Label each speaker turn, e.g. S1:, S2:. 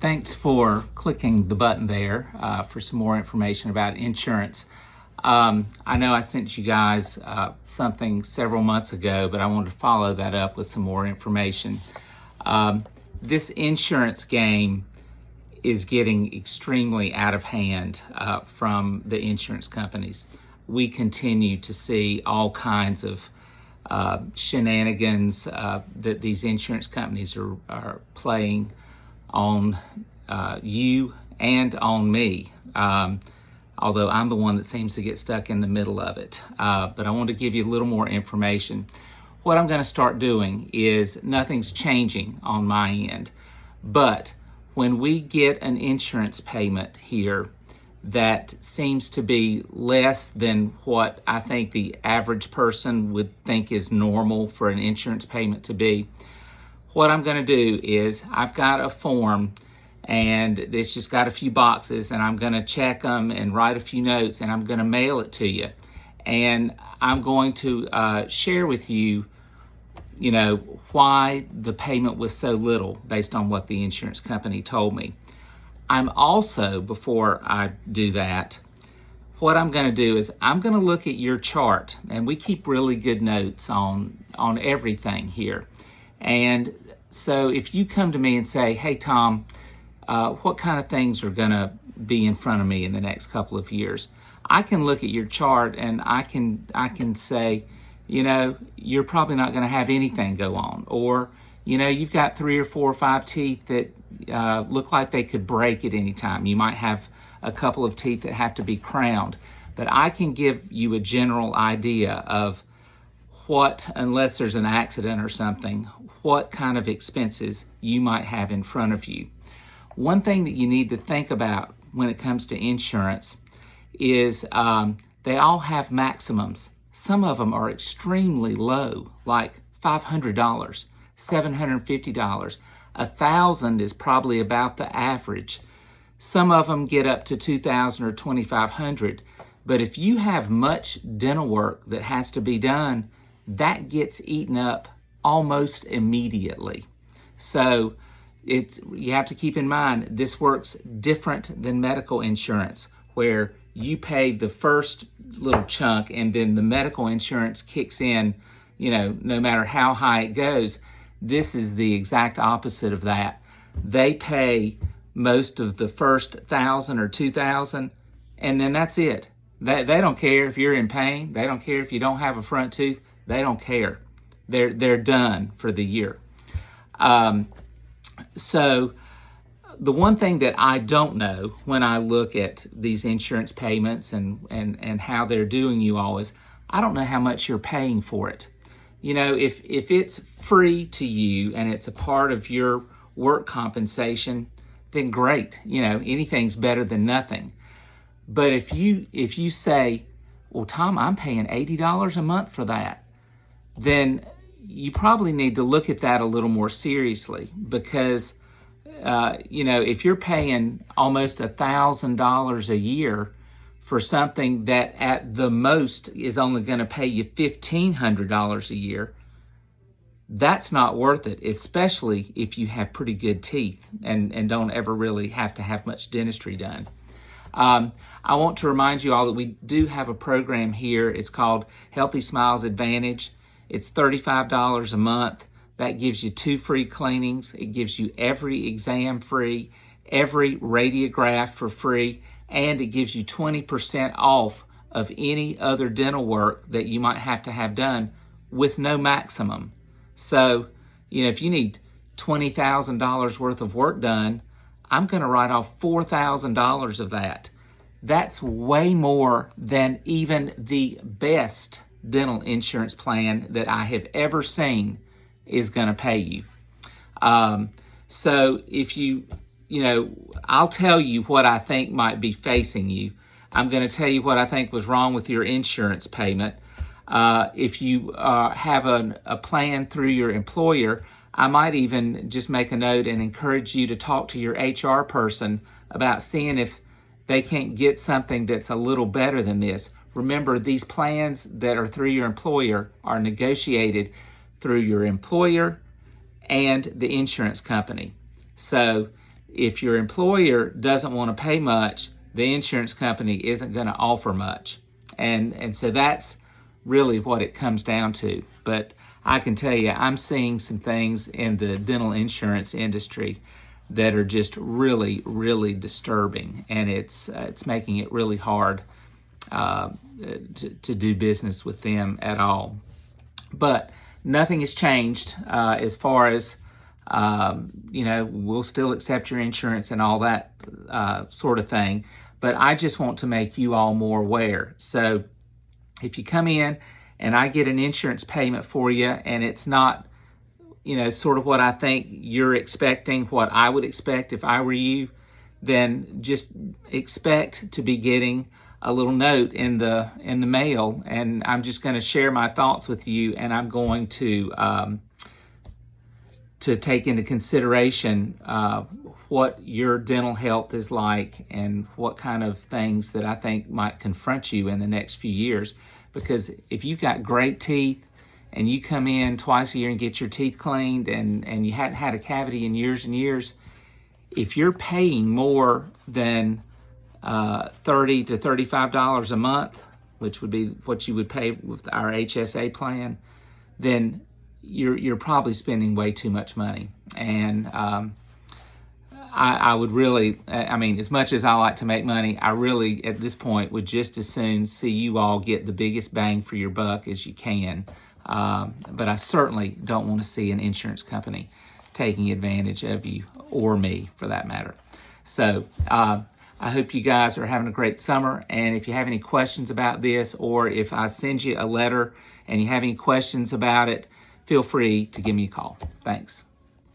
S1: Thanks for clicking the button there for some more information about insurance. I know I sent you guys something several months ago, but I wanted to follow that up with some more information. This insurance game is getting extremely out of hand from the insurance companies. We continue to see all kinds of shenanigans that these insurance companies are playing on you and on me, although I'm the one that seems to get stuck in the middle of it. But I want to give you a little more information. What I'm going to start doing is nothing's changing on my end, but when we get an insurance payment here that seems to be less than what I think the average person would think is normal for an insurance payment to be, what I'm going to do is I've got a form and it's just got a few boxes, and I'm going to check them and write a few notes, and I'm going to mail it to you. And I'm going to share with you, why the payment was so little based on what the insurance company told me. I'm also, before I do that, what I'm going to do is I'm going to look at your chart, and we keep really good notes on everything here. And so if you come to me and say, hey, Tom, what kind of things are going to be in front of me in the next couple of years, I can look at your chart and I can say, you're probably not going to have anything go on. Or, you've got 3 or 4 or 5 teeth that look like they could break at any time. You might have a couple of teeth that have to be crowned. But I can give you a general idea of what, unless there's an accident or something, what kind of expenses you might have in front of you. One thing that you need to think about when it comes to insurance is they all have maximums. Some of them are extremely low, like $500, $750. $1,000 is probably about the average. Some of them get up to $2,000 or $2,500. But if you have much dental work that has to be done, that gets eaten up almost immediately. So you have to keep in mind, this works different than medical insurance, where you pay the first little chunk and then the medical insurance kicks in, no matter how high it goes. This is the exact opposite of that. They pay most of the first $1,000 or $2,000, and then that's it. They don't care if you're in pain. They don't care if you don't have a front tooth. They don't care. They're done for the year. So the one thing that I don't know when I look at these insurance payments and how they're doing you all is, I don't know how much you're paying for it. If it's free to you and it's a part of your work compensation, then great. Anything's better than nothing. But if you say, well, Tom, I'm paying $80 a month for that, then you probably need to look at that a little more seriously, because if you're paying almost $1,000 a year for something that at the most is only going to pay you $1,500 a year, that's not worth it, especially if you have pretty good teeth and don't ever really have to have much dentistry done. I want to remind you all that we do have a program here. It's called Healthy Smiles Advantage. It's $35 a month. That gives you 2 free cleanings. It gives you every exam free, every radiograph for free, and it gives you 20% off of any other dental work that you might have to have done with no maximum. So, if you need $20,000 worth of work done, I'm going to write off $4,000 of that. That's way more than even the best dental insurance plan that I have ever seen is going to pay you. So if I'll tell you what I think might be facing you. I'm going to tell you what I think was wrong with your insurance payment. If you have a plan through your employer, I might even just make a note and encourage you to talk to your HR person about seeing if they can't get something that's a little better than this. Remember, these plans that are through your employer are negotiated through your employer and the insurance company. So if your employer doesn't want to pay much, the insurance company isn't going to offer much. And so that's really what it comes down to. But I can tell you, I'm seeing some things in the dental insurance industry that are just really, really disturbing, and it's making it really hard to do business with them at all. But nothing has changed as far as we'll still accept your insurance and all that sort of thing. But I just want to make you all more aware. So if you come in and I get an insurance payment for you and it's not, sort of what I think you're expecting, what I would expect if I were you, then just expect to be getting a little note in the mail, and I'm just going to share my thoughts with you, and I'm going to take into consideration what your dental health is like and what kind of things that I think might confront you in the next few years. Because if you've got great teeth and you come in twice a year and get your teeth cleaned and you hadn't had a cavity in years and years, if you're paying more than $30 to $35 a month, which would be what you would pay with our HSA plan, then you're probably spending way too much money. And I would really, as much as I like to make money, I really, at this point, would just as soon see you all get the biggest bang for your buck as you can. But I certainly don't want to see an insurance company taking advantage of you, or me for that matter. So I hope you guys are having a great summer. And if you have any questions about this, or if I send you a letter and you have any questions about it, feel free to give me a call. Thanks.